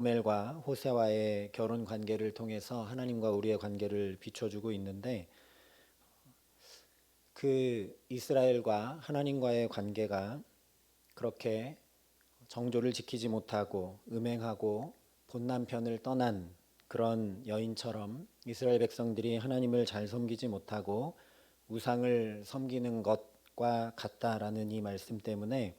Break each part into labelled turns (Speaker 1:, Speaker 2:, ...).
Speaker 1: 사무엘과 호세와의 결혼 관계를 통해서 하나님과 우리의 관계를 비춰주고 있는데, 그 이스라엘과 하나님과의 관계가 그렇게 정조를 지키지 못하고 음행하고 본 남편을 떠난 그런 여인처럼 이스라엘 백성들이 하나님을 잘 섬기지 못하고 우상을 섬기는 것과 같다라는 이 말씀 때문에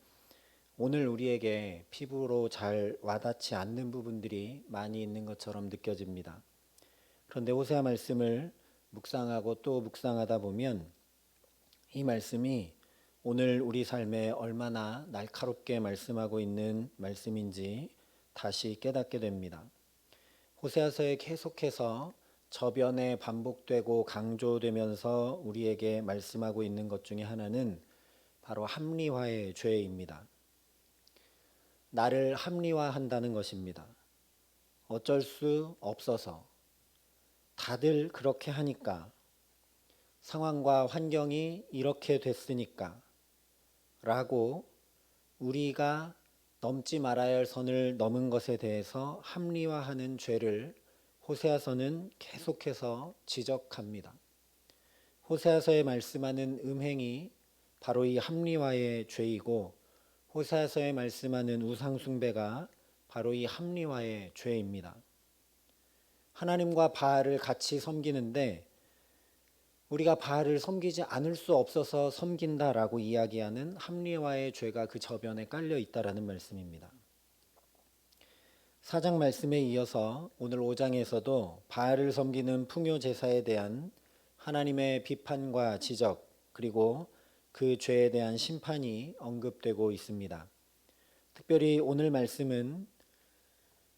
Speaker 1: 오늘 우리에게 피부로 잘 와닿지 않는 부분들이 많이 있는 것처럼 느껴집니다. 그런데 호세아 말씀을 묵상하고 또 묵상하다 보면 이 말씀이 오늘 우리 삶에 얼마나 날카롭게 말씀하고 있는 말씀인지 다시 깨닫게 됩니다. 호세아서에 계속해서 저변에 반복되고 강조되면서 우리에게 말씀하고 있는 것 중에 하나는 바로 합리화의 죄입니다. 나를 합리화한다는 것입니다. 어쩔 수 없어서 다들 그렇게 하니까, 상황과 환경이 이렇게 됐으니까 라고 우리가 넘지 말아야 할 선을 넘은 것에 대해서 합리화하는 죄를 호세아서는 계속해서 지적합니다. 호세아서에 말씀하는 음행이 바로 이 합리화의 죄이고, 호세아서에 말씀하는 우상숭배가 바로 이 합리화의 죄입니다. 하나님과 바알을 같이 섬기는데 우리가 바알을 섬기지 않을 수 없어서 섬긴다라고 이야기하는 합리화의 죄가 그 저변에 깔려 있다라는 말씀입니다. 4장 말씀에 이어서 오늘 5장에서도 바알을 섬기는 풍요 제사에 대한 하나님의 비판과 지적, 그리고 그 죄에 대한 심판이 언급되고 있습니다. 특별히 오늘 말씀은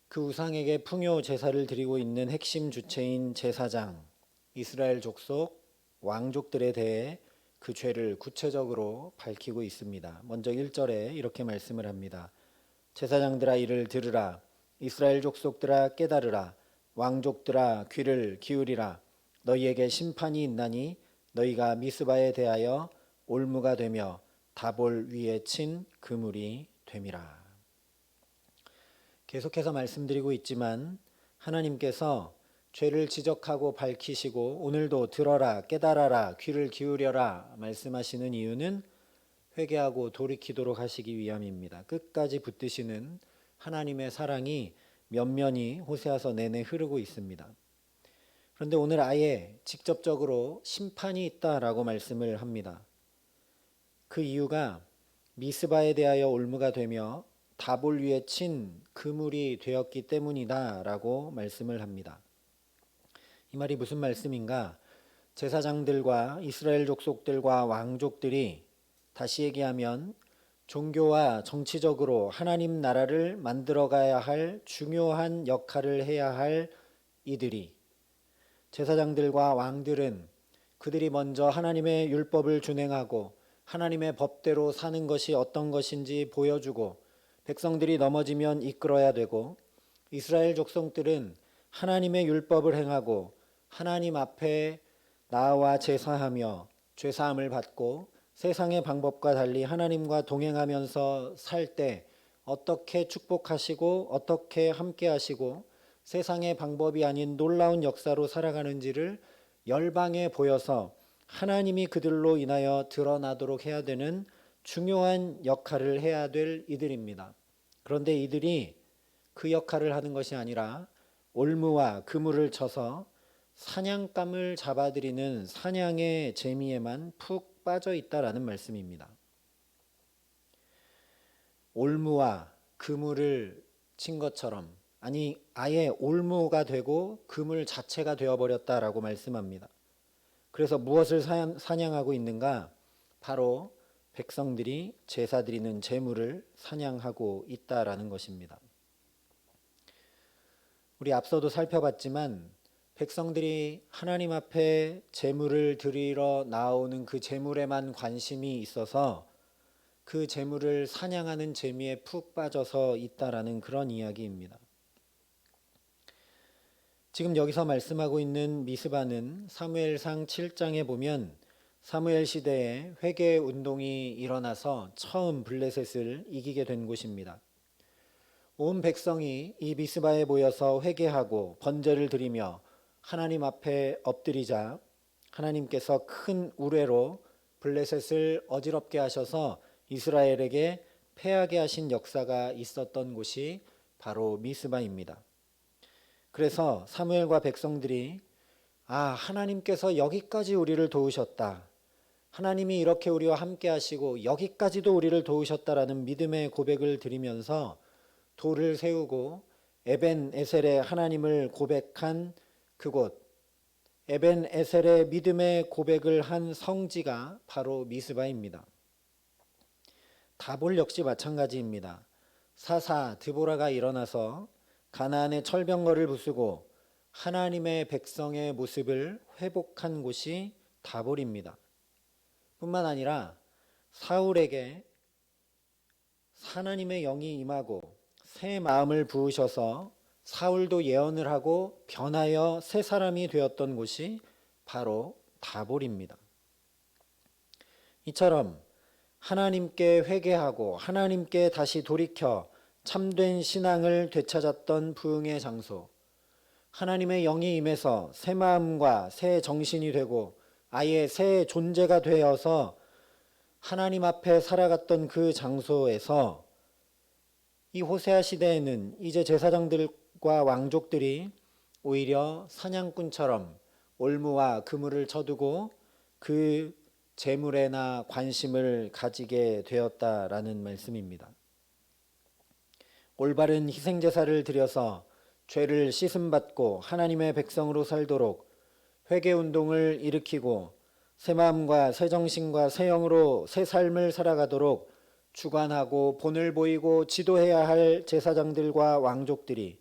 Speaker 1: 그 우상에게 풍요 제사를 드리고 있는 핵심 주체인 제사장, 이스라엘 족속, 왕족들에 대해 그 죄를 구체적으로 밝히고 있습니다. 먼저 1절에 이렇게 말씀을 합니다. 제사장들아 이를 들으라. 이스라엘 족속들아 깨달으라. 왕족들아 귀를 기울이라. 너희에게 심판이 있나니 너희가 미스바에 대하여 올무가 되며 다볼 위에 친 그물이 됨이라. 계속해서 말씀드리고 있지만 하나님께서 죄를 지적하고 밝히시고 오늘도 들어라 깨달아라 귀를 기울여라 말씀하시는 이유는 회개하고 돌이키도록 하시기 위함입니다. 끝까지 붙드시는 하나님의 사랑이 면면히 호세아서 내내 흐르고 있습니다. 그런데 오늘 아예 직접적으로 심판이 있다라고 말씀을 합니다. 그 이유가 미스바에 대하여 올무가 되며 다볼 위에 친 그물이 되었기 때문이다 라고 말씀을 합니다. 이 말이 무슨 말씀인가? 제사장들과 이스라엘 족속들과 왕족들이, 다시 얘기하면 종교와 정치적으로 하나님 나라를 만들어가야 할 중요한 역할을 해야 할 이들이, 제사장들과 왕들은 그들이 먼저 하나님의 율법을 준행하고 하나님의 법대로 사는 것이 어떤 것인지 보여주고 백성들이 넘어지면 이끌어야 되고, 이스라엘 족속들은 하나님의 율법을 행하고 하나님 앞에 나와 제사하며 죄사함을 받고 세상의 방법과 달리 하나님과 동행하면서 살 때 어떻게 축복하시고 어떻게 함께 하시고 세상의 방법이 아닌 놀라운 역사로 살아가는지를 열방에 보여서 하나님이 그들로 인하여 드러나도록 해야 되는 중요한 역할을 해야 될 이들입니다. 그런데 이들이 그 역할을 하는 것이 아니라 올무와 그물을 쳐서 사냥감을 잡아들이는 사냥의 재미에만 푹 빠져 있다라는 말씀입니다. 올무와 그물을 친 것처럼, 아니 아예 올무가 되고 그물 자체가 되어버렸다라고 말씀합니다. 그래서 무엇을 사냥하고 있는가? 바로 백성들이 제사 드리는 제물을 사냥하고 있다라는 것입니다. 우리 앞서도 살펴봤지만 백성들이 하나님 앞에 제물을 드리러 나오는 그 제물에만 관심이 있어서 그 제물을 사냥하는 재미에 푹 빠져서 있다라는 그런 이야기입니다. 지금 여기서 말씀하고 있는 미스바는 사무엘상 7장에 보면 사무엘 시대에 회개 운동이 일어나서 처음 블레셋을 이기게 된 곳입니다. 온 백성이 이 미스바에 모여서 회개하고 번제를 드리며 하나님 앞에 엎드리자 하나님께서 큰 우레로 블레셋을 어지럽게 하셔서 이스라엘에게 패하게 하신 역사가 있었던 곳이 바로 미스바입니다. 그래서 사무엘과 백성들이 하나님께서 여기까지 우리를 도우셨다. 하나님이 이렇게 우리와 함께 하시고 여기까지도 우리를 도우셨다라는 믿음의 고백을 드리면서 돌을 세우고 에벤 에셀의 하나님을 고백한 그곳, 에벤 에셀의 믿음의 고백을 한 성지가 바로 미스바입니다. 다볼 역시 마찬가지입니다. 사사 드보라가 일어나서 가나안의 철병거를 부수고 하나님의 백성의 모습을 회복한 곳이 다볼입니다. 뿐만 아니라 사울에게 하나님의 영이 임하고 새 마음을 부으셔서 사울도 예언을 하고 변하여 새 사람이 되었던 곳이 바로 다볼입니다. 이처럼 하나님께 회개하고 하나님께 다시 돌이켜 참된 신앙을 되찾았던 부흥의 장소, 하나님의 영이 임해서 새 마음과 새 정신이 되고 아예 새 존재가 되어서 하나님 앞에 살아갔던 그 장소에서 이 호세아 시대에는 이제 제사장들과 왕족들이 오히려 사냥꾼처럼 올무와 그물을 쳐두고 그 재물에나 관심을 가지게 되었다라는 말씀입니다. 올바른 희생제사를 드려서 죄를 씻음받고 하나님의 백성으로 살도록 회개운동을 일으키고 새 마음과 새 정신과 새 영으로 새 삶을 살아가도록 주관하고 본을 보이고 지도해야 할 제사장들과 왕족들이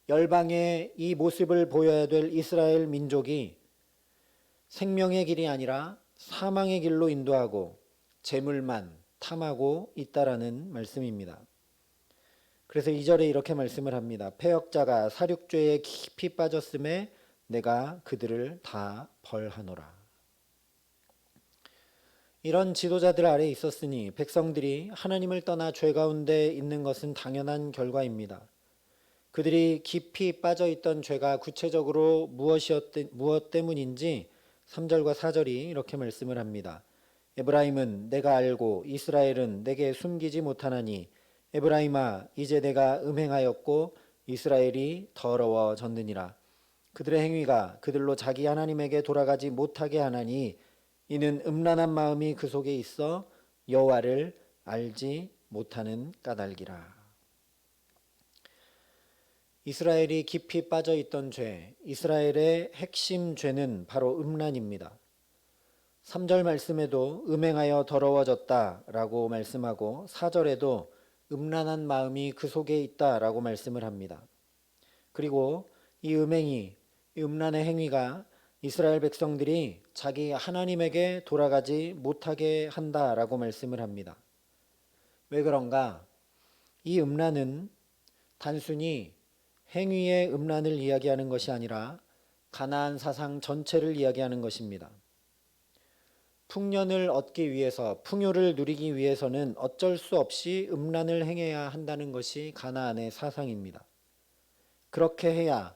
Speaker 1: 열방에 이 모습을 보여야 될 이스라엘 민족이 생명의 길이 아니라 사망의 길로 인도하고 재물만 탐하고 있다라는 말씀입니다. 그래서 2절에 이렇게 말씀을 합니다. 패역자가 사륙죄에 깊이 빠졌음에 내가 그들을 다 벌하노라. 이런 지도자들 아래 있었으니 백성들이 하나님을 떠나 죄 가운데 있는 것은 당연한 결과입니다. 그들이 깊이 빠져 있던 죄가 구체적으로 무엇 때문인지 3절과 4절이 이렇게 말씀을 합니다. 에브라임은 내가 알고 이스라엘은 내게 숨기지 못하나니 에브라임아 이제 내가 음행하였고 이스라엘이 더러워졌느니라. 그들의 행위가 그들로 자기 하나님에게 돌아가지 못하게 하나니 이는 음란한 마음이 그 속에 있어 여호와를 알지 못하는 까닭이라. 이스라엘이 깊이 빠져 있던 죄, 이스라엘의 핵심 죄는 바로 음란입니다. 3절 말씀에도 음행하여 더러워졌다라고 말씀하고 4절에도 음란한 마음이 그 속에 있다라고 말씀을 합니다. 그리고 이 음란의 행위가 이스라엘 백성들이 자기 하나님에게 돌아가지 못하게 한다라고 말씀을 합니다. 왜 그런가? 이 음란은 단순히 행위의 음란을 이야기하는 것이 아니라 가나안 사상 전체를 이야기하는 것입니다. 풍년을 얻기 위해서, 풍요를 누리기 위해서는 어쩔 수 없이 음란을 행해야 한다는 것이 가나안의 사상입니다. 그렇게 해야,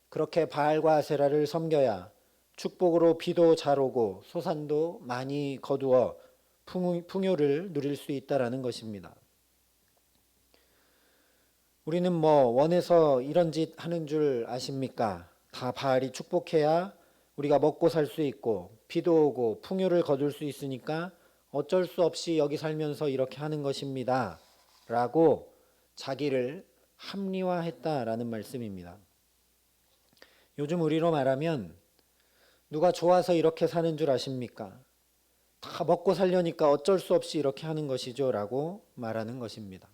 Speaker 1: 그렇게 바알과 아세라를 섬겨야 축복으로 비도 잘 오고 소산도 많이 거두어 풍요를 누릴 수 있다라는 것입니다. 우리는 원해서 이런 짓 하는 줄 아십니까? 다 바알이 축복해야 우리가 먹고 살 수 있고 비도 오고 풍요를 거둘 수 있으니까 어쩔 수 없이 여기 살면서 이렇게 하는 것입니다. 라고 자기를 합리화했다라는 말씀입니다. 요즘 우리로 말하면 누가 좋아서 이렇게 사는 줄 아십니까? 다 먹고 살려니까 어쩔 수 없이 이렇게 하는 것이죠. 라고 말하는 것입니다.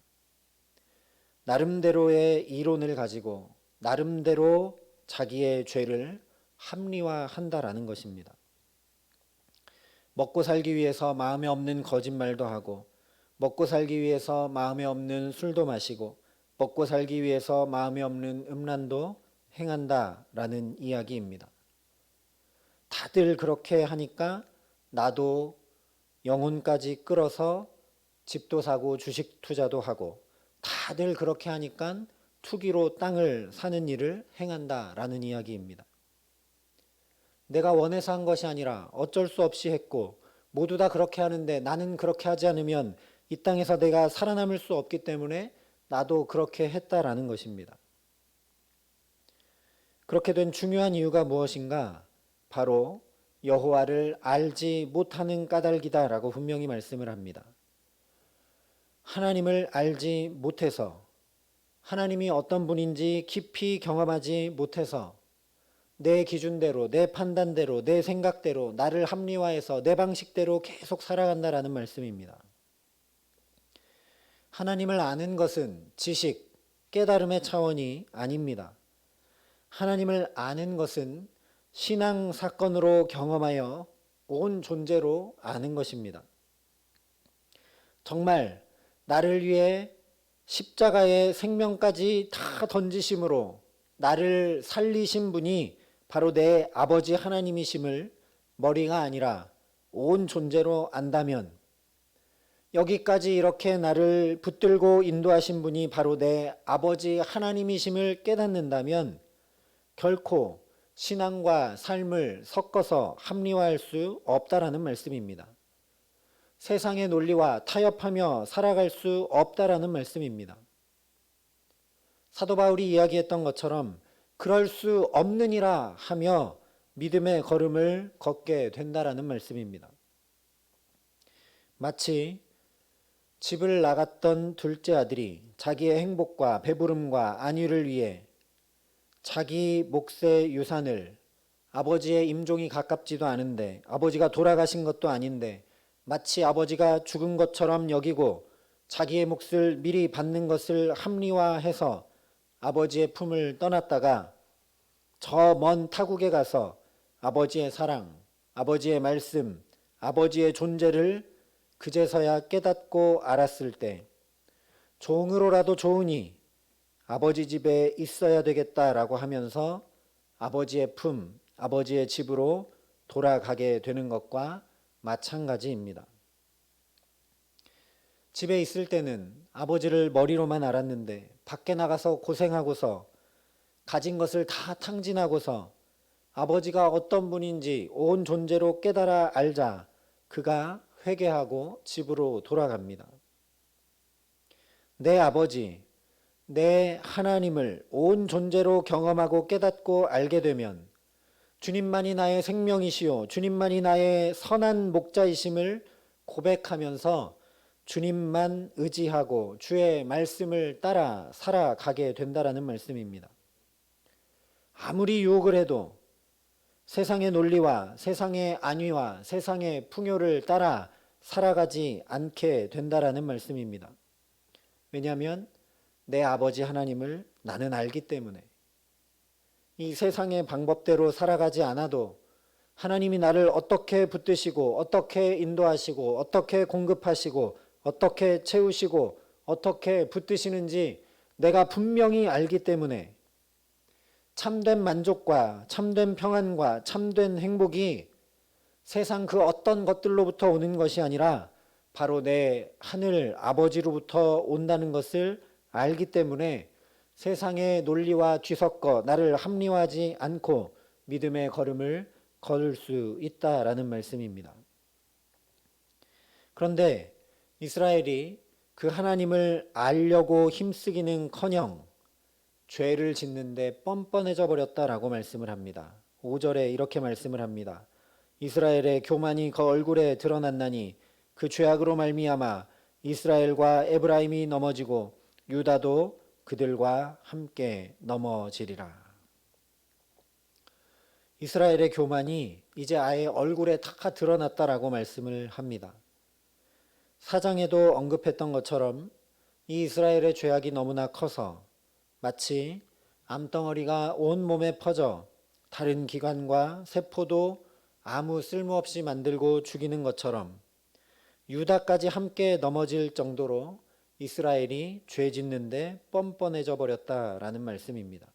Speaker 1: 나름대로의 이론을 가지고 나름대로 자기의 죄를 합리화한다라는 것입니다. 먹고 살기 위해서 마음에 없는 거짓말도 하고 먹고 살기 위해서 마음에 없는 술도 마시고 먹고 살기 위해서 마음에 없는 음란도 행한다라는 이야기입니다. 다들 그렇게 하니까 나도 영혼까지 끌어서 집도 사고 주식 투자도 하고 다들 그렇게 하니까 투기로 땅을 사는 일을 행한다라는 이야기입니다. 내가 원해서 한 것이 아니라 어쩔 수 없이 했고 모두 다 그렇게 하는데 나는 그렇게 하지 않으면 이 땅에서 내가 살아남을 수 없기 때문에 나도 그렇게 했다라는 것입니다. 그렇게 된 중요한 이유가 무엇인가? 바로 여호와를 알지 못하는 까닭이다라고 분명히 말씀을 합니다. 하나님을 알지 못해서, 하나님이 어떤 분인지 깊이 경험하지 못해서 내 기준대로, 내 판단대로, 내 생각대로 나를 합리화해서 내 방식대로 계속 살아간다라는 말씀입니다. 하나님을 아는 것은 지식, 깨달음의 차원이 아닙니다. 하나님을 아는 것은 신앙 사건으로 경험하여 온 존재로 아는 것입니다. 정말 나를 위해 십자가의 생명까지 다 던지심으로 나를 살리신 분이 바로 내 아버지 하나님이심을 머리가 아니라 온 존재로 안다면, 여기까지 이렇게 나를 붙들고 인도하신 분이 바로 내 아버지 하나님이심을 깨닫는다면 결코 신앙과 삶을 섞어서 합리화할 수 없다라는 말씀입니다. 세상의 논리와 타협하며 살아갈 수 없다라는 말씀입니다. 사도 바울이 이야기했던 것처럼 그럴 수 없느니라 하며 믿음의 걸음을 걷게 된다라는 말씀입니다. 마치 집을 나갔던 둘째 아들이 자기의 행복과 배부름과 안위를 위해 자기 몫의 유산을, 아버지의 임종이 가깝지도 않은데 아버지가 돌아가신 것도 아닌데 마치 아버지가 죽은 것처럼 여기고 자기의 몫을 미리 받는 것을 합리화해서 아버지의 품을 떠났다가 저 먼 타국에 가서 아버지의 사랑, 아버지의 말씀, 아버지의 존재를 그제서야 깨닫고 알았을 때 종으로라도 좋으니 아버지 집에 있어야 되겠다라고 하면서 아버지의 품, 아버지의 집으로 돌아가게 되는 것과 마찬가지입니다. 집에 있을 때는 아버지를 머리로만 알았는데 밖에 나가서 고생하고서 가진 것을 다 탕진하고서 아버지가 어떤 분인지 온 존재로 깨달아 알자 그가 회개하고 집으로 돌아갑니다. 내 아버지, 내 하나님을 온 존재로 경험하고 깨닫고 알게 되면 주님만이 나의 생명이시요 주님만이 나의 선한 목자이심을 고백하면서 주님만 의지하고 주의 말씀을 따라 살아가게 된다라는 말씀입니다. 아무리 유혹을 해도 세상의 논리와 세상의 안위와 세상의 풍요를 따라 살아가지 않게 된다라는 말씀입니다. 왜냐하면 내 아버지 하나님을 나는 알기 때문에 이 세상의 방법대로 살아가지 않아도 하나님이 나를 어떻게 붙드시고 어떻게 인도하시고 어떻게 공급하시고 어떻게 채우시고 어떻게 붙드시는지 내가 분명히 알기 때문에 참된 만족과 참된 평안과 참된 행복이 세상 그 어떤 것들로부터 오는 것이 아니라 바로 내 하늘 아버지로부터 온다는 것을 알기 때문에 세상의 논리와 뒤섞어 나를 합리화하지 않고 믿음의 걸음을 걸을 수 있다라는 말씀입니다. 그런데 이스라엘이 그 하나님을 알려고 힘쓰기는커녕 죄를 짓는데 뻔뻔해져 버렸다라고 말씀을 합니다. 5절에 이렇게 말씀을 합니다. 이스라엘의 교만이 그 얼굴에 드러났나니 그 죄악으로 말미암아 이스라엘과 에브라임이 넘어지고 유다도 그들과 함께 넘어지리라. 이스라엘의 교만이 이제 아예 얼굴에 다 드러났다라고 말씀을 합니다. 사장에도 언급했던 것처럼 이 이스라엘의 죄악이 너무나 커서 마치 암덩어리가 온 몸에 퍼져 다른 기관과 세포도 아무 쓸모없이 만들고 죽이는 것처럼 유다까지 함께 넘어질 정도로 이스라엘이 죄 짓는데 뻔뻔해져 버렸다라는 말씀입니다.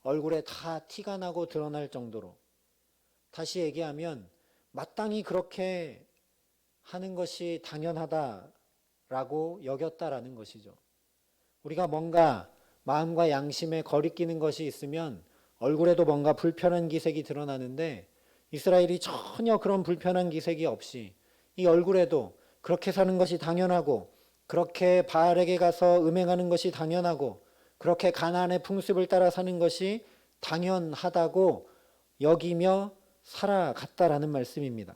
Speaker 1: 얼굴에 다 티가 나고 드러날 정도로, 다시 얘기하면 마땅히 그렇게 하는 것이 당연하다라고 여겼다라는 것이죠. 우리가 뭔가 마음과 양심에 거리끼는 것이 있으면 얼굴에도 뭔가 불편한 기색이 드러나는데 이스라엘이 전혀 그런 불편한 기색이 없이 이 얼굴에도 그렇게 사는 것이 당연하고 그렇게 바알에게 가서 음행하는 것이 당연하고 그렇게 가나안의 풍습을 따라 사는 것이 당연하다고 여기며 살아갔다라는 말씀입니다.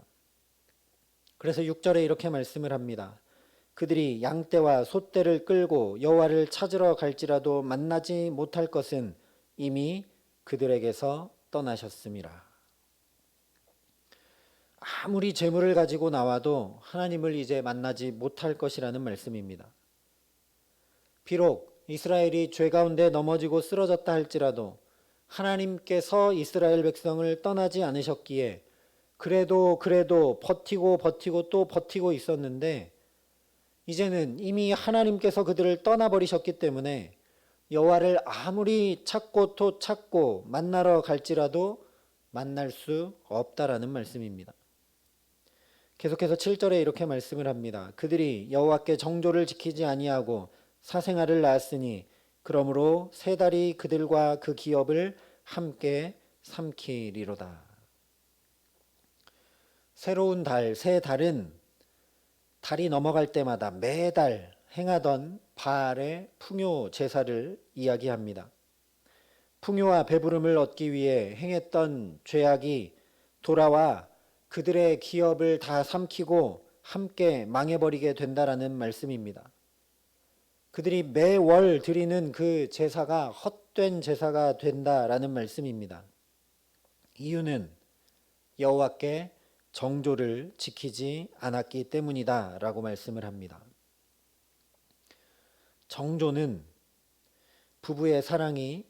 Speaker 1: 그래서 6절에 이렇게 말씀을 합니다. 그들이 양떼와 소떼를 끌고 여호와를 찾으러 갈지라도 만나지 못할 것은 이미 그들에게서 떠나셨음이라. 아무리 재물을 가지고 나와도 하나님을 이제 만나지 못할 것이라는 말씀입니다. 비록 이스라엘이 죄 가운데 넘어지고 쓰러졌다 할지라도 하나님께서 이스라엘 백성을 떠나지 않으셨기에 그래도 버티고 또 버티고 있었는데 이제는 이미 하나님께서 그들을 떠나버리셨기 때문에 여호와를 아무리 찾고 또 찾고 만나러 갈지라도 만날 수 없다라는 말씀입니다. 계속해서 7절에 이렇게 말씀을 합니다. 그들이 여호와께 정조를 지키지 아니하고 사생아를 낳았으니 그러므로 세 달이 그들과 그 기업을 함께 삼키리로다. 새로운 달, 새 달은 달이 넘어갈 때마다 매달 행하던 바알의 풍요 제사를 이야기합니다. 풍요와 배부름을 얻기 위해 행했던 죄악이 돌아와 그들의 기업을 다 삼키고 함께 망해버리게 된다라는 말씀입니다. 그들이 매월 드리는 그 제사가 헛된 제사가 된다라는 말씀입니다. 이유는 여호와께 정조를 지키지 않았기 때문이다 라고 말씀을 합니다. 정조는 부부의 사랑이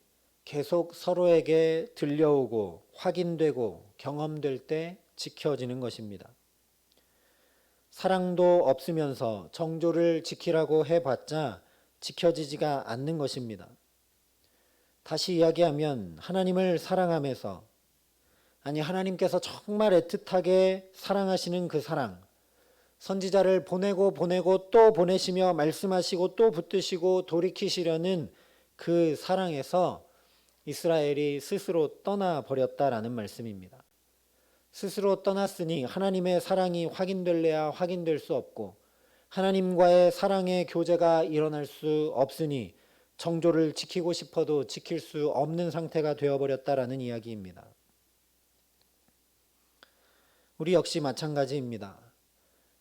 Speaker 1: 계속 서로에게 들려오고 확인되고 경험될 때 지켜지는 것입니다. 사랑도 없으면서 정조를 지키라고 해봤자 지켜지지가 않는 것입니다. 다시 이야기하면 하나님을 사랑하면서 하나님께서 정말 애틋하게 사랑하시는 그 사랑, 선지자를 보내고 또 보내시며 말씀하시고 또 붙드시고 돌이키시려는 그 사랑에서 이스라엘이 스스로 떠나버렸다라는 말씀입니다. 스스로 떠났으니 하나님의 사랑이 확인될래야 확인될 수 없고 하나님과의 사랑의 교제가 일어날 수 없으니 정조를 지키고 싶어도 지킬 수 없는 상태가 되어버렸다라는 이야기입니다. 우리 역시 마찬가지입니다.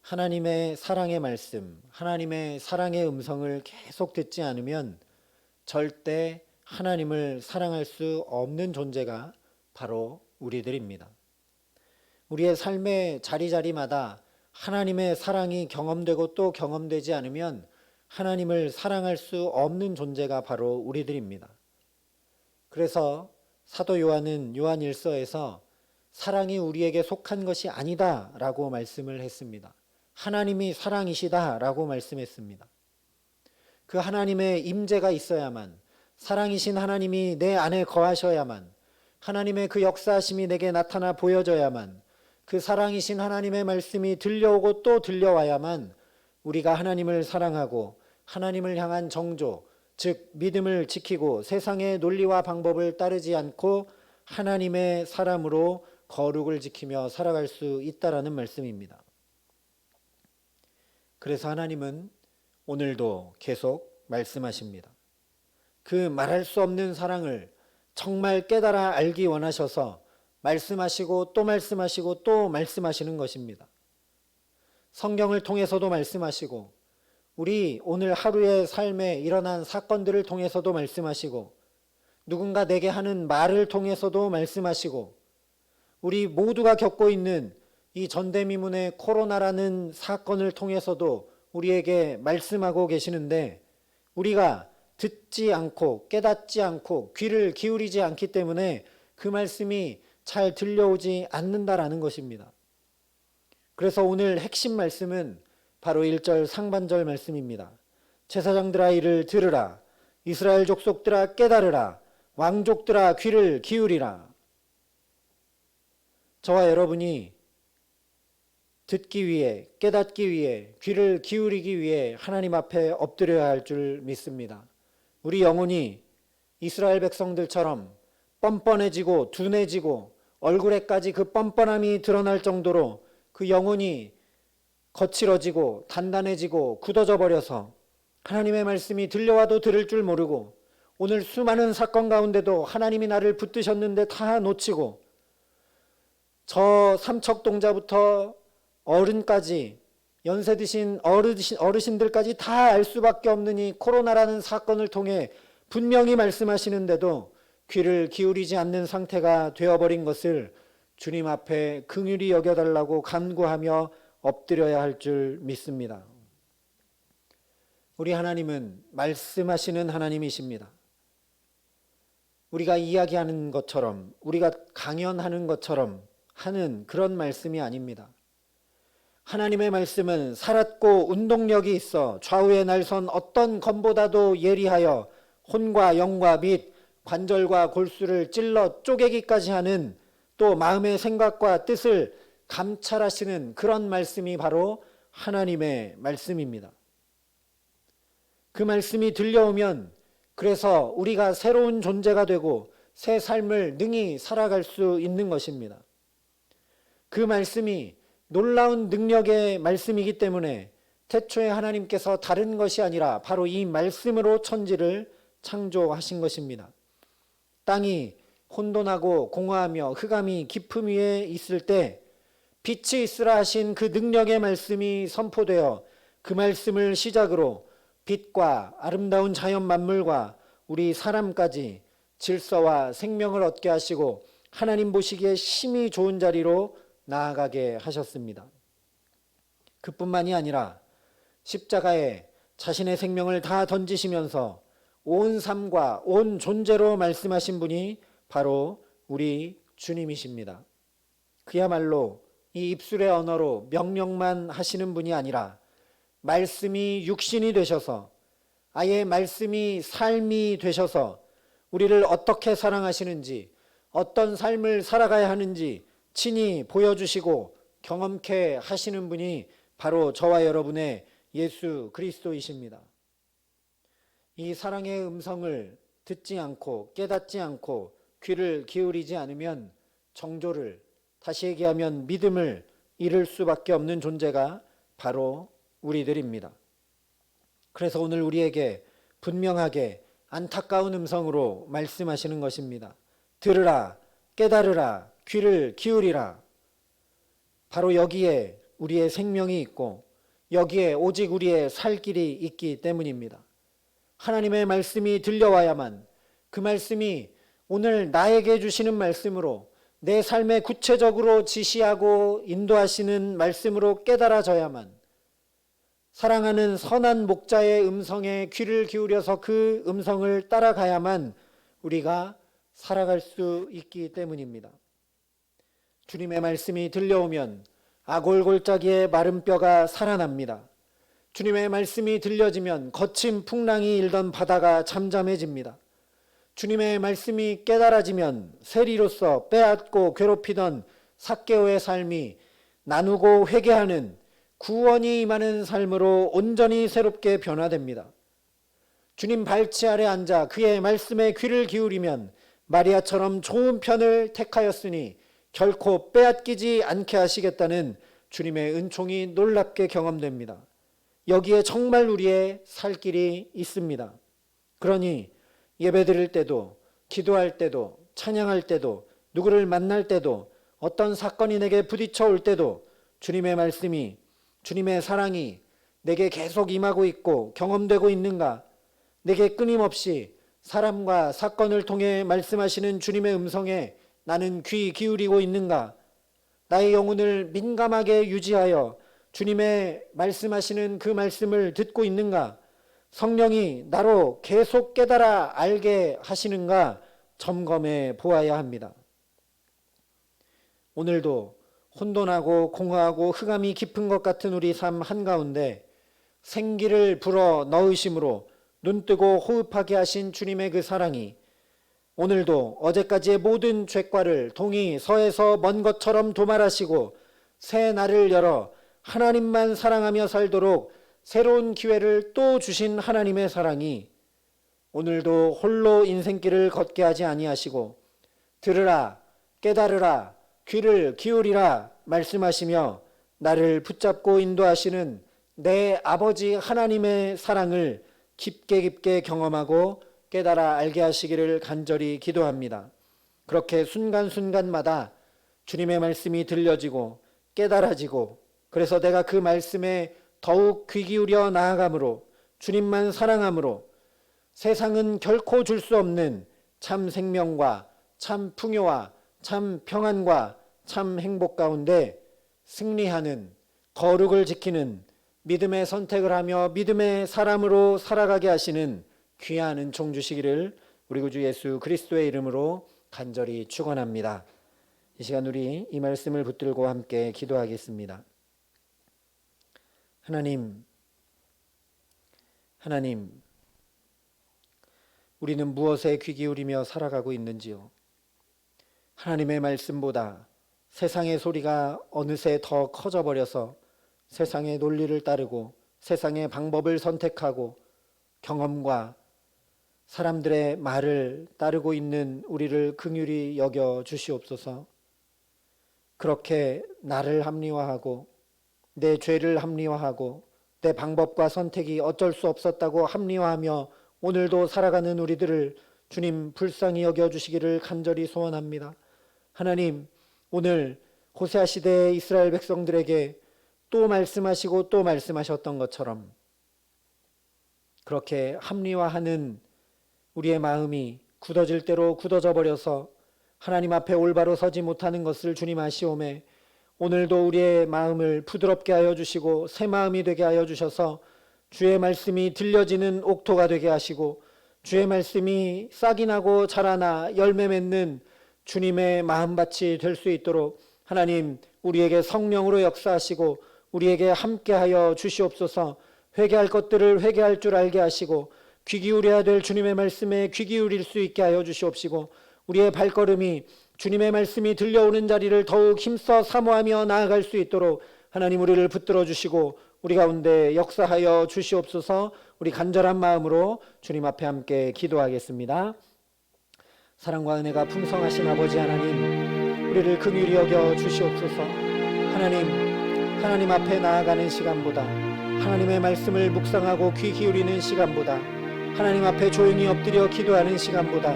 Speaker 1: 하나님의 사랑의 말씀, 하나님의 사랑의 음성을 계속 듣지 않으면 절대 하나님을 사랑할 수 없는 존재가 바로 우리들입니다. 우리의 삶의 자리자리마다 하나님의 사랑이 경험되고 또 경험되지 않으면 하나님을 사랑할 수 없는 존재가 바로 우리들입니다. 그래서 사도 요한은 요한 1서에서 사랑이 우리에게 속한 것이 아니다 라고 말씀을 했습니다. 하나님이 사랑이시다 라고 말씀했습니다. 그 하나님의 임재가 있어야만, 사랑이신 하나님이 내 안에 거하셔야만, 하나님의 그 역사하심이 내게 나타나 보여져야만, 그 사랑이신 하나님의 말씀이 들려오고 또 들려와야만 우리가 하나님을 사랑하고 하나님을 향한 정조, 즉 믿음을 지키고 세상의 논리와 방법을 따르지 않고 하나님의 사람으로 거룩을 지키며 살아갈 수 있다라는 말씀입니다. 그래서 하나님은 오늘도 계속 말씀하십니다. 그 말할 수 없는 사랑을 정말 깨달아 알기 원하셔서 말씀하시고 또 말씀하시고 또 말씀하시는 것입니다. 성경을 통해서도 말씀하시고 우리 오늘 하루의 삶에 일어난 사건들을 통해서도 말씀하시고 누군가 내게 하는 말을 통해서도 말씀하시고 우리 모두가 겪고 있는 이 전대미문의 코로나라는 사건을 통해서도 우리에게 말씀하고 계시는데 우리가 듣지 않고 깨닫지 않고 귀를 기울이지 않기 때문에 그 말씀이 잘 들려오지 않는다라는 것입니다. 그래서 오늘 핵심 말씀은 바로 1절 상반절 말씀입니다. 제사장들아 이를 들으라. 이스라엘 족속들아 깨달으라. 왕족들아 귀를 기울이라. 저와 여러분이 듣기 위해 깨닫기 위해 귀를 기울이기 위해 하나님 앞에 엎드려야 할 줄 믿습니다. 우리 영혼이 이스라엘 백성들처럼 뻔뻔해지고 둔해지고 얼굴에까지 그 뻔뻔함이 드러날 정도로 그 영혼이 거칠어지고 단단해지고 굳어져 버려서 하나님의 말씀이 들려와도 들을 줄 모르고 오늘 수많은 사건 가운데도 하나님이 나를 붙드셨는데 다 놓치고 저 삼척동자부터 어른까지 연세 드신 어르신들까지 다 알 수밖에 없는 이 코로나라는 사건을 통해 분명히 말씀하시는데도 귀를 기울이지 않는 상태가 되어버린 것을 주님 앞에 긍휼히 여겨달라고 간구하며 엎드려야 할 줄 믿습니다. 우리 하나님은 말씀하시는 하나님이십니다. 우리가 이야기하는 것처럼 우리가 강연하는 것처럼 하는 그런 말씀이 아닙니다. 하나님의 말씀은 살았고 운동력이 있어 좌우에 날선 어떤 검보다도 예리하여 혼과 영과 및 관절과 골수를 찔러 쪼개기까지 하는 또 마음의 생각과 뜻을 감찰하시는 그런 말씀이 바로 하나님의 말씀입니다. 그 말씀이 들려오면 그래서 우리가 새로운 존재가 되고 새 삶을 능히 살아갈 수 있는 것입니다. 그 말씀이 놀라운 능력의 말씀이기 때문에 태초에 하나님께서 다른 것이 아니라 바로 이 말씀으로 천지를 창조하신 것입니다. 땅이 혼돈하고 공허하며 흑암이 깊음 위에 있을 때 빛이 있으라 하신 그 능력의 말씀이 선포되어 그 말씀을 시작으로 빛과 아름다운 자연 만물과 우리 사람까지 질서와 생명을 얻게 하시고 하나님 보시기에 심히 좋은 자리로 나아가게 하셨습니다. 그뿐만이 아니라 십자가에 자신의 생명을 다 던지시면서 온 삶과 온 존재로 말씀하신 분이 바로 우리 주님이십니다. 그야말로 이 입술의 언어로 명령만 하시는 분이 아니라 말씀이 육신이 되셔서 아예 말씀이 삶이 되셔서 우리를 어떻게 사랑하시는지 어떤 삶을 살아가야 하는지 친히 보여주시고 경험케 하시는 분이 바로 저와 여러분의 예수 그리스도이십니다. 이 사랑의 음성을 듣지 않고 깨닫지 않고 귀를 기울이지 않으면 정조를, 다시 얘기하면 믿음을 잃을 수밖에 없는 존재가 바로 우리들입니다. 그래서 오늘 우리에게 분명하게 안타까운 음성으로 말씀하시는 것입니다. 들으라, 깨달으라, 귀를 기울이라. 바로 여기에 우리의 생명이 있고 여기에 오직 우리의 살 길이 있기 때문입니다. 하나님의 말씀이 들려와야만 그 말씀이 오늘 나에게 주시는 말씀으로 내 삶에 구체적으로 지시하고 인도하시는 말씀으로 깨달아져야만 사랑하는 선한 목자의 음성에 귀를 기울여서 그 음성을 따라가야만 우리가 살아갈 수 있기 때문입니다. 주님의 말씀이 들려오면 아골골짜기의 마른 뼈가 살아납니다. 주님의 말씀이 들려지면 거친 풍랑이 일던 바다가 잠잠해집니다. 주님의 말씀이 깨달아지면 세리로서 빼앗고 괴롭히던 삭개오의 삶이 나누고 회개하는 구원이 임하는 삶으로 온전히 새롭게 변화됩니다. 주님 발치 아래 앉아 그의 말씀에 귀를 기울이면 마리아처럼 좋은 편을 택하였으니 결코 빼앗기지 않게 하시겠다는 주님의 은총이 놀랍게 경험됩니다. 여기에 정말 우리의 살 길이 있습니다. 그러니 예배 드릴 때도, 기도할 때도, 찬양할 때도, 누구를 만날 때도, 어떤 사건이 내게 부딪혀 올 때도 주님의 말씀이, 주님의 사랑이 내게 계속 임하고 있고 경험되고 있는가? 내게 끊임없이 사람과 사건을 통해 말씀하시는 주님의 음성에 나는 귀 기울이고 있는가? 나의 영혼을 민감하게 유지하여 주님의 말씀하시는 그 말씀을 듣고 있는가? 성령이 나로 계속 깨달아 알게 하시는가 점검해 보아야 합니다. 오늘도 혼돈하고 공허하고 흑암이 깊은 것 같은 우리 삶 한가운데 생기를 불어 넣으심으로 눈뜨고 호흡하게 하신 주님의 그 사랑이 오늘도 어제까지의 모든 죄과를 동이 서에서 먼 것처럼 도말하시고 새 날을 열어 하나님만 사랑하며 살도록 새로운 기회를 또 주신 하나님의 사랑이 오늘도 홀로 인생길을 걷게 하지 아니하시고 들으라 깨달으라 귀를 기울이라 말씀하시며 나를 붙잡고 인도하시는 내 아버지 하나님의 사랑을 깊게 경험하고 깨달아 알게 하시기를 간절히 기도합니다. 그렇게 순간순간마다 주님의 말씀이 들려지고 깨달아지고, 그래서 내가 그 말씀에 더욱 귀 기울여 나아감으로, 주님만 사랑함으로 세상은 결코 줄 수 없는 참 생명과 참 풍요와 참 평안과 참 행복 가운데 승리하는, 거룩을 지키는 믿음의 선택을 하며 믿음의 사람으로 살아가게 하시는 귀한 은총 주시기를 우리 구주 예수 그리스도의 이름으로 간절히 축원합니다. 이 시간 우리 이 말씀을 붙들고 함께 기도하겠습니다. 하나님, 우리는 무엇에 귀 기울이며 살아가고 있는지요? 하나님의 말씀보다 세상의 소리가 어느새 더 커져버려서 세상의 논리를 따르고 세상의 방법을 선택하고 경험과 사람들의 말을 따르고 있는 우리를 긍휼히 여겨 주시옵소서. 그렇게 나를 합리화하고 내 죄를 합리화하고 내 방법과 선택이 어쩔 수 없었다고 합리화하며 오늘도 살아가는 우리들을 주님 불쌍히 여겨주시기를 간절히 소원합니다. 하나님, 오늘 호세아 시대의 이스라엘 백성들에게 또 말씀하시고 또 말씀하셨던 것처럼 그렇게 합리화하는 우리의 마음이 굳어질 대로 굳어져 버려서 하나님 앞에 올바로 서지 못하는 것을 주님 아시오매 오늘도 우리의 마음을 부드럽게 하여 주시고 새 마음이 되게 하여 주셔서 주의 말씀이 들려지는 옥토가 되게 하시고 주의 말씀이 싹이 나고 자라나 열매 맺는 주님의 마음밭이 될 수 있도록 하나님 우리에게 성령으로 역사하시고 우리에게 함께하여 주시옵소서. 회개할 것들을 회개할 줄 알게 하시고 귀 기울여야 될 주님의 말씀에 귀 기울일 수 있게 하여 주시옵시고 우리의 발걸음이 주님의 말씀이 들려오는 자리를 더욱 힘써 사모하며 나아갈 수 있도록 하나님 우리를 붙들어 주시고 우리 가운데 역사하여 주시옵소서. 우리 간절한 마음으로 주님 앞에 함께 기도하겠습니다. 사랑과 은혜가 풍성하신 아버지 하나님, 우리를 긍휼히 여겨 주시옵소서. 하나님 앞에 나아가는 시간보다, 하나님의 말씀을 묵상하고 귀 기울이는 시간보다, 하나님 앞에 조용히 엎드려 기도하는 시간보다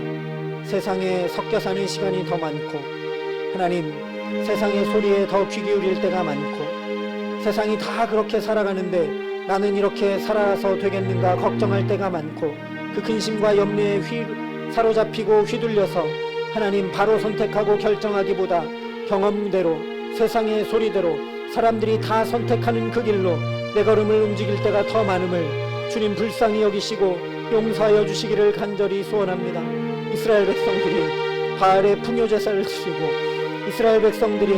Speaker 1: 세상에 섞여 사는 시간이 더 많고, 하나님 세상의 소리에 더 귀 기울일 때가 많고, 세상이 다 그렇게 살아가는데 나는 이렇게 살아서 되겠는가 걱정할 때가 많고, 그 근심과 염려에 사로잡히고 휘둘려서 하나님 바로 선택하고 결정하기보다 경험대로 세상의 소리대로 사람들이 다 선택하는 그 길로 내 걸음을 움직일 때가 더 많음을 주님 불쌍히 여기시고 용서하여 주시기를 간절히 소원합니다. 이스라엘 백성들이 바알의 풍요제사를 드리고 이스라엘 백성들이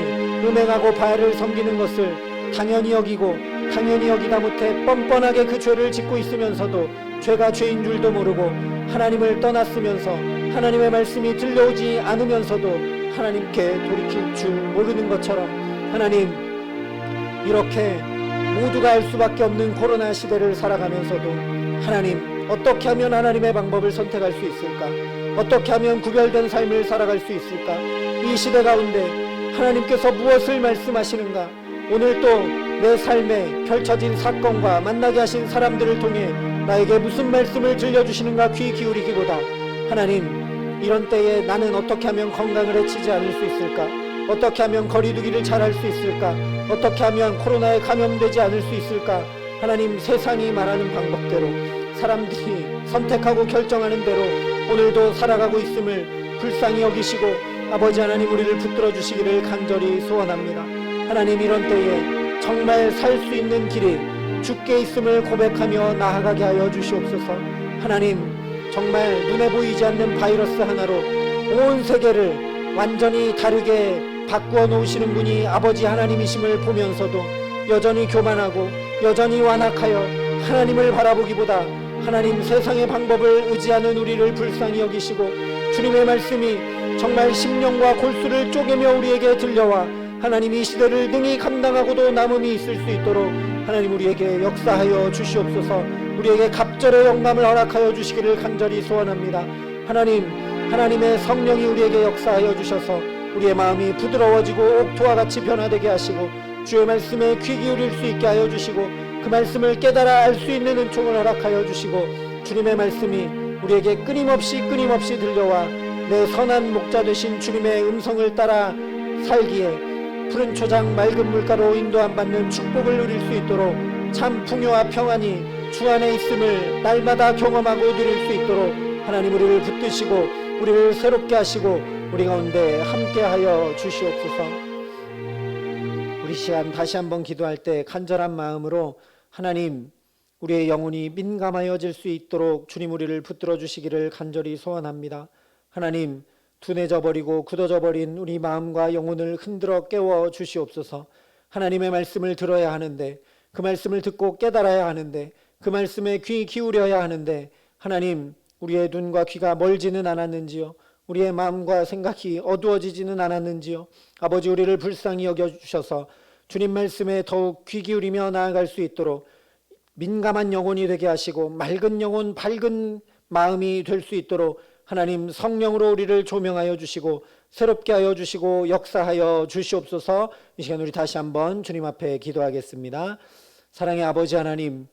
Speaker 1: 음행하고 바알을 섬기는 것을 당연히 여기다 못해 뻔뻔하게 그 죄를 짓고 있으면서도 죄가 죄인 줄도 모르고 하나님을 떠났으면서 하나님의 말씀이 들려오지 않으면서도 하나님께 돌이킬 줄 모르는 것처럼 하나님 이렇게 모두가 알 수밖에 없는 코로나 시대를 살아가면서도 하나님 어떻게 하면 하나님의 방법을 선택할 수 있을까? 어떻게 하면 구별된 삶을 살아갈 수 있을까? 이 시대 가운데 하나님께서 무엇을 말씀하시는가? 오늘 또 내 삶에 펼쳐진 사건과 만나게 하신 사람들을 통해 나에게 무슨 말씀을 들려주시는가 귀 기울이기보다 하나님 이런 때에 나는 어떻게 하면 건강을 해치지 않을 수 있을까? 어떻게 하면 거리두기를 잘할 수 있을까? 어떻게 하면 코로나에 감염되지 않을 수 있을까? 하나님 세상이 말하는 방법대로 사람들이 선택하고 결정하는 대로 오늘도 살아가고 있음을 불쌍히 여기시고 아버지 하나님 우리를 붙들어 주시기를 간절히 소원합니다. 하나님 이런 때에 정말 살 수 있는 길이 주께 있음을 고백하며 나아가게 하여 주시옵소서. 하나님 정말 눈에 보이지 않는 바이러스 하나로 온 세계를 완전히 다르게 바꾸어 놓으시는 분이 아버지 하나님이심을 보면서도 여전히 교만하고 여전히 완악하여 하나님을 바라보기보다 하나님 세상의 방법을 의지하는 우리를 불쌍히 여기시고 주님의 말씀이 정말 심령과 골수를 쪼개며 우리에게 들려와 하나님 이 시대를 능히 감당하고도 남음이 있을 수 있도록 하나님 우리에게 역사하여 주시옵소서. 우리에게 갑절의 영감을 허락하여 주시기를 간절히 소원합니다. 하나님의 성령이 우리에게 역사하여 주셔서 우리의 마음이 부드러워지고 옥토와 같이 변화되게 하시고 주의 말씀에 귀 기울일 수 있게 하여 주시고 그 말씀을 깨달아 알 수 있는 은총을 허락하여 주시고 주님의 말씀이 우리에게 끊임없이 들려와 내 선한 목자 되신 주님의 음성을 따라 살기에 푸른 초장 맑은 물가로 인도함 받는 축복을 누릴 수 있도록 참 풍요와 평안이 주 안에 있음을 날마다 경험하고 누릴 수 있도록 하나님 우리를 붙드시고 우리를 새롭게 하시고 우리 가운데 함께하여 주시옵소서. 우리 시간 다시 한번 기도할 때 간절한 마음으로 하나님 우리의 영혼이 민감하여질 수 있도록 주님 우리를 붙들어 주시기를 간절히 소원합니다. 하나님 둔해져 버리고 굳어져 버린 우리 마음과 영혼을 흔들어 깨워 주시옵소서. 하나님의 말씀을 들어야 하는데 그 말씀을 듣고 깨달아야 하는데 그 말씀에 귀 기울여야 하는데 하나님 우리의 눈과 귀가 멀지는 않았는지요? 우리의 마음과 생각이 어두워지지는 않았는지요? 아버지 우리를 불쌍히 여겨주셔서 주님 말씀에 더욱 귀 기울이며 나아갈 수 있도록 민감한 영혼이 되게 하시고 맑은 영혼 밝은 마음이 될 수 있도록 하나님 성령으로 우리를 조명하여 주시고 새롭게 하여 주시고 역사하여 주시옵소서. 이 시간 우리 다시 한번 주님 앞에 기도하겠습니다. 사랑의 아버지 하나님,